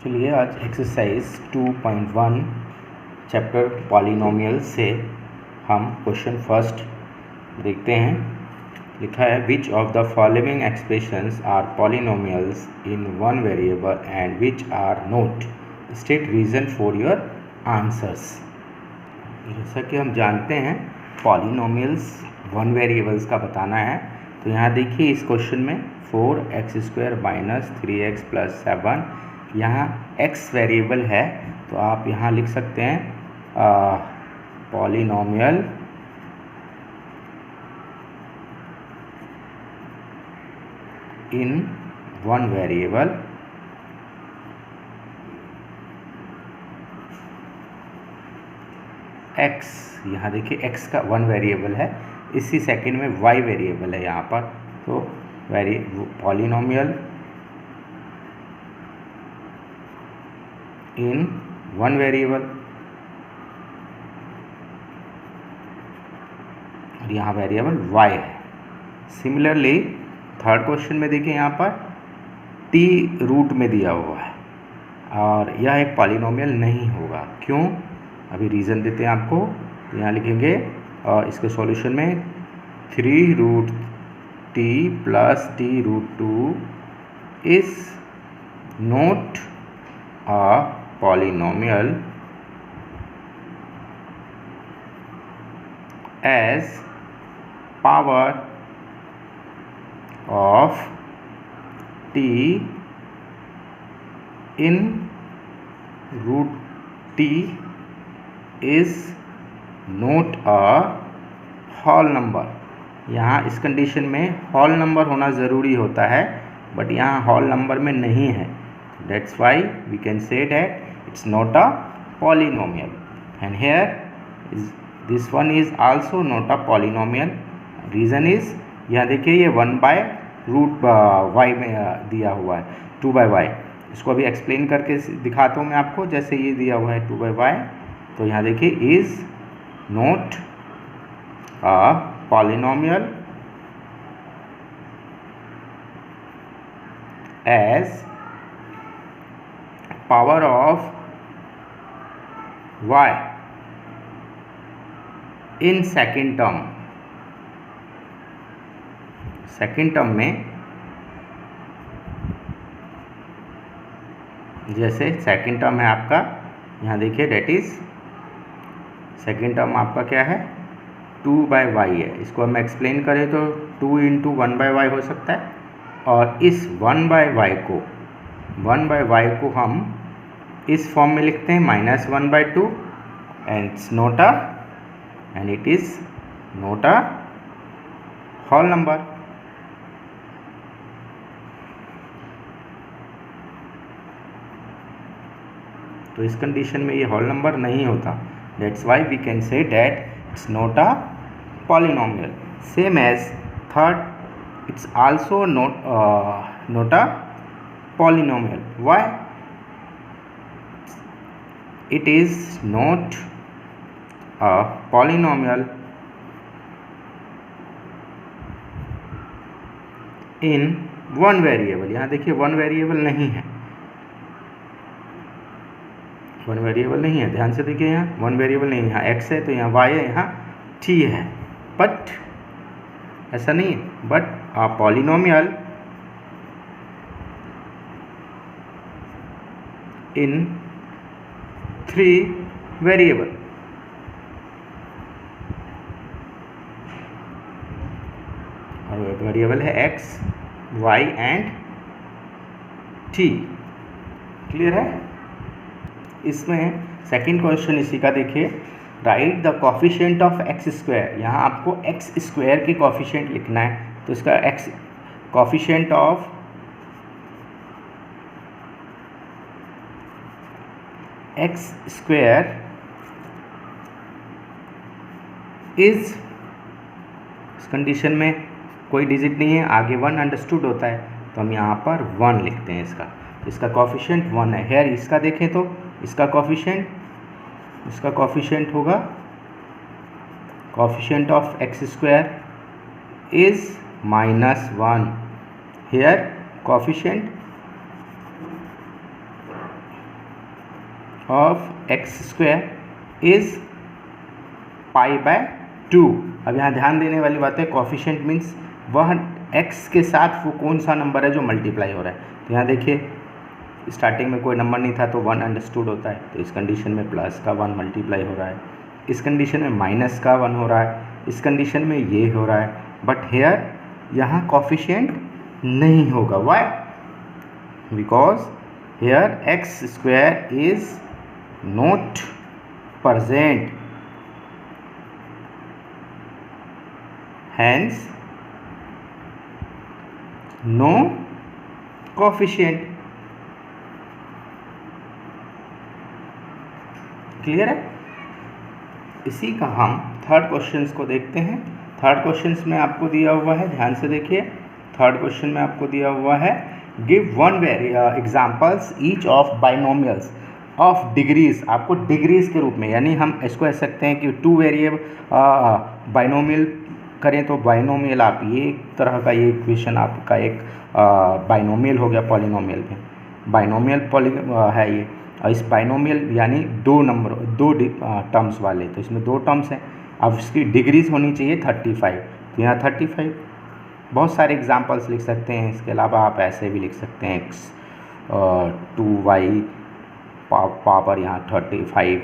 चलिए आज exercise 2.1 chapter polynomial से हम क्वेश्चन फर्स्ट देखते हैं। लिखा है which of the following expressions are polynomials in one variable and which are not, state reason for your answers. जैसा कि हम जानते हैं पॉलिनोमियल्स वन वेरिएबल्स का बताना है, तो यहाँ देखिए इस क्वेश्चन में 4x² माइनस 3x प्लस 7, यहाँ x वेरिएबल है तो आप यहाँ लिख सकते हैं पॉलिनोमियल इन वन वेरिएबल x। यहाँ देखिए x का वन वेरिएबल है, इसी सेकंड में y वेरिएबल है यहाँ पर, तो पॉलिनोमियल इन वन वेरिएबल, और यहाँ वेरिएबल y है। सिमिलरली थर्ड क्वेश्चन में देखिए यहाँ पर t रूट में दिया हुआ है और यह एक पॉलिनोमियल नहीं होगा। क्यों, अभी रीज़न देते हैं आपको। यहाँ लिखेंगे और इसके सॉल्यूशन में 3 root t plus t root 2 is not a polynomial as power of t in root t is not a whole number। यहाँ इस कंडीशन में होल नंबर होना ज़रूरी होता है, बट यहाँ होल नंबर में नहीं है। That's why we can say that it's not a polynomial, and here this one is also not a polynomial। Reason is यहाँ देखिए ये 1/√y में दिया हुआ है 2/y। इसको अभी एक्सप्लेन करके दिखाता हूँ मैं आपको। जैसे ये दिया हुआ है 2/y, तो यहाँ देखिए is not a polynomial as power of y in second term. Second term में जैसे सेकेंड टर्म है आपका, यहाँ देखिए डेट इज सेकेंड टर्म आपका क्या है 2/y है। इसको हम एक्सप्लेन करें तो 2 × 1/y हो सकता है, और इस 1/y को हम इस फॉर्म में लिखते हैं -1/2 and it is not a whole number. तो इस कंडीशन में ये होल नंबर नहीं होता। That's why we can say that it's not a polynomial. Same as third, it's also not a polynomial. Why? It is not a polynomial in one variable। यहाँ देखिए one variable नहीं है, one variable नहीं है। ध्यान से देखिए यहाँ वन वेरिएबल नहीं है, यहाँ x है तो यहाँ y है, यहाँ t है, बट ऐसा नहीं है। But a polynomial in 3 variable. और वेरिएबल है x, y and t। Clear है? इसमें सेकंड क्वेश्चन इसी का देखिए, right the coefficient of x²। यहाँ आपको x² के कोफिशिएंट लिखना है, तो इसका x coefficient of x² is, इस कंडीशन में कोई डिजिट नहीं है, आगे 1 अंडरस्टूड होता है, तो हम यहाँ पर 1 लिखते हैं इसका। तो इसका कोफिशिएंट 1 है। हेयर इसका देखें तो इसका कोफिशिएंट होगा, coefficient of x² is -1। Here coefficient of x square is π/2। अब यहाँ ध्यान देने वाली बात है, कोफिशिएंट मीन्स वह x के साथ वो कौन सा नंबर है जो मल्टीप्लाई हो रहा है। तो यहाँ देखिए स्टार्टिंग में कोई नंबर नहीं था तो 1 अंडरस्टूड होता है, तो इस कंडीशन में प्लस का 1 मल्टीप्लाई हो रहा है, इस कंडीशन में माइनस का 1 हो रहा है, इस कंडीशन में ये हो रहा है, बट हेयर यहाँ कोफिशिएंट नहीं होगा। Why? Because here x square is not present, hence no coefficient। Clear है? इसी का हम थर्ड क्वेश्चंस को देखते हैं। थर्ड क्वेश्चंस में आपको दिया हुआ है, ध्यान से देखिए, थर्ड क्वेश्चन में आपको दिया हुआ है give one examples each of binomials of degrees. आपको डिग्रीज के रूप में, यानी हम इसको कह सकते हैं कि 2 वेरिएबल बाइनोमियल करें तो बाइनोमियल आप ये एक तरह का ये इक्वेशन आपका एक बाइनोमियल हो गया, पॉलिनोमियल में बाइनोमियल है ये। और इस बाइनोमियल यानी 2 टर्म्स वाले, तो इसमें 2 टर्म्स हैं। अब इसकी डिग्रीज होनी चाहिए 35, तो यहाँ 35। बहुत सारे एग्जांपल्स लिख सकते हैं, इसके अलावा आप ऐसे भी लिख सकते हैं x 2y पावर यहाँ 35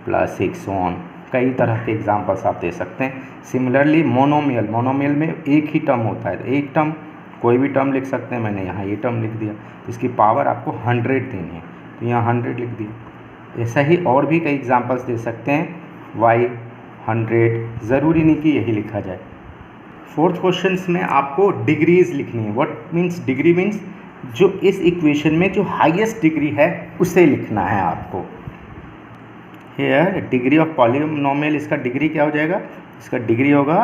+ 6 ऑन, कई तरह के एग्जांपल्स आप दे सकते हैं। सिमिलरली मोनोमियल में एक ही टर्म होता है, एक टर्म कोई भी टर्म लिख सकते हैं। मैंने यहाँ ये टर्म लिख दिया, इसकी पावर आपको 100 देनी है, तो यहाँ 100 लिख दिया। ऐसा ही और भी कई एग्जांपल्स दे सकते हैं। y 100, ज़रूरी नहीं कि यही लिखा जाए। फोर्थ क्वेश्चंस में आपको डिग्रीज लिखनी है। What means degree? मीन्स जो इस इक्वेशन में जो हाईएस्ट डिग्री है उसे लिखना है आपको। हेयर डिग्री ऑफ पॉलिनोमियल, इसका डिग्री क्या हो जाएगा? इसका डिग्री होगा,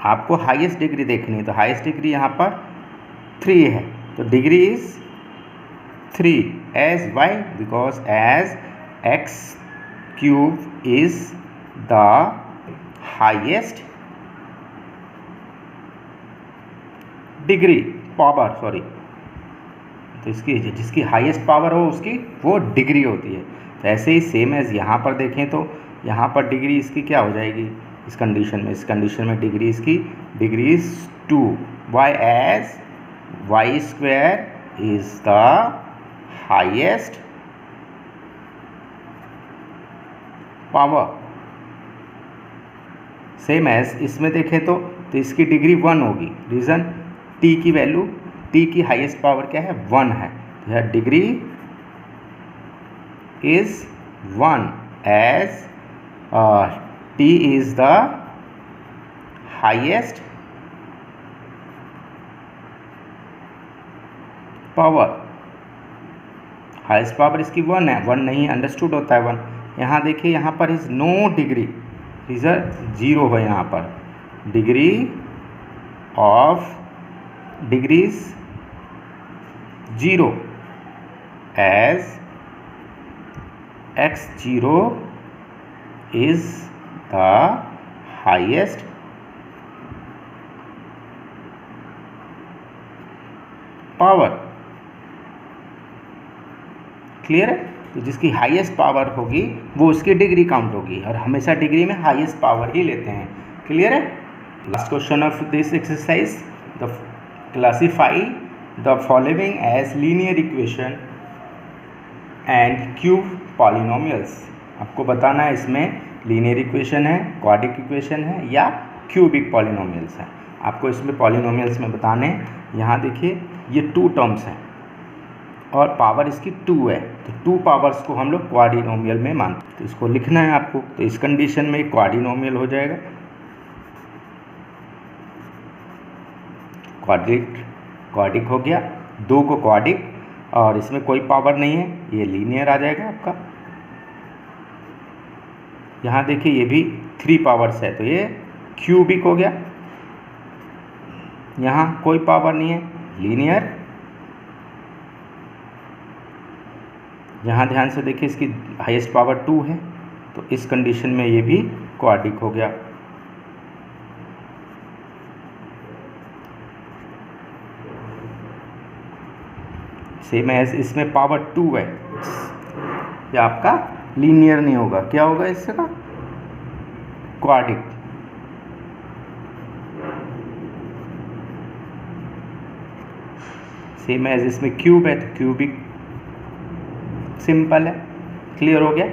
आपको हाईएस्ट डिग्री देखनी है, तो हाईएस्ट डिग्री यहाँ पर 3 है, तो degree is 3 as why, because as x³ is the highest degree power, sorry, तो इसकी जिसकी हाईएस्ट पावर हो उसकी वो डिग्री होती है। तो ऐसे ही सेम एज यहाँ पर देखें तो यहाँ पर डिग्री इसकी क्या हो जाएगी इस कंडीशन में? इस कंडीशन में डिग्री इसकी degree is 2 why as y² is the highest power. Same as इसमें देखें तो इसकी डिग्री 1 होगी, रीज़न t की वैल्यू, t की हाईएस्ट पावर क्या है? 1 है, तो यह degree is 1 as t is the highest power. Highest power इसकी 1 है, 1 नहीं अंडरस्टूड होता है 1। यहाँ देखिए, यहाँ पर इज नो डिग्री, रिजल्ट 0 है यहाँ पर। Degree of degrees 0 as x0 is the highest power. Clear है? तो जिसकी हाईएस्ट पावर होगी वो उसकी डिग्री काउंट होगी, और हमेशा डिग्री में हाईएस्ट पावर ही लेते हैं। क्लियर है? Last question of this exercise, the classify the following as linear equation and cube polynomials. आपको बताना है इसमें लीनियर इक्वेशन है, क्वाड्रिक इक्वेशन है या क्यूबिक पॉलिनोमियल्स हैं। आपको इसमें पॉलिनोमियल्स में बताने, यहाँ देखिए ये 2 टर्म्स हैं और पावर इसकी 2 है, तो 2 पावर्स को हम लोग क्वाड्रिनोमियल में मानते हैं, तो इसको लिखना है आपको। तो इस कंडीशन में क्वाड्रिनोमियल हो जाएगा, क्वाड्रिक हो गया, 2 को क्वाड्रिक, और इसमें कोई पावर नहीं है, ये लीनियर आ जाएगा आपका। यहाँ देखिए ये भी 3 पावर्स है, तो ये क्यूबिक हो गया। यहाँ कोई पावर नहीं है, लीनियर। यहाँ ध्यान से देखिए इसकी हाईएस्ट पावर 2 है, तो इस कंडीशन में ये भी क्वाड्रिक हो गया। सेम एज इसमें पावर 2 है, ये आपका लीनियर नहीं होगा, क्या होगा इसका, क्वाड्रिक। सेम एज इसमें क्यूब है तो क्यूबिक, सिंपल है। क्लियर हो गया।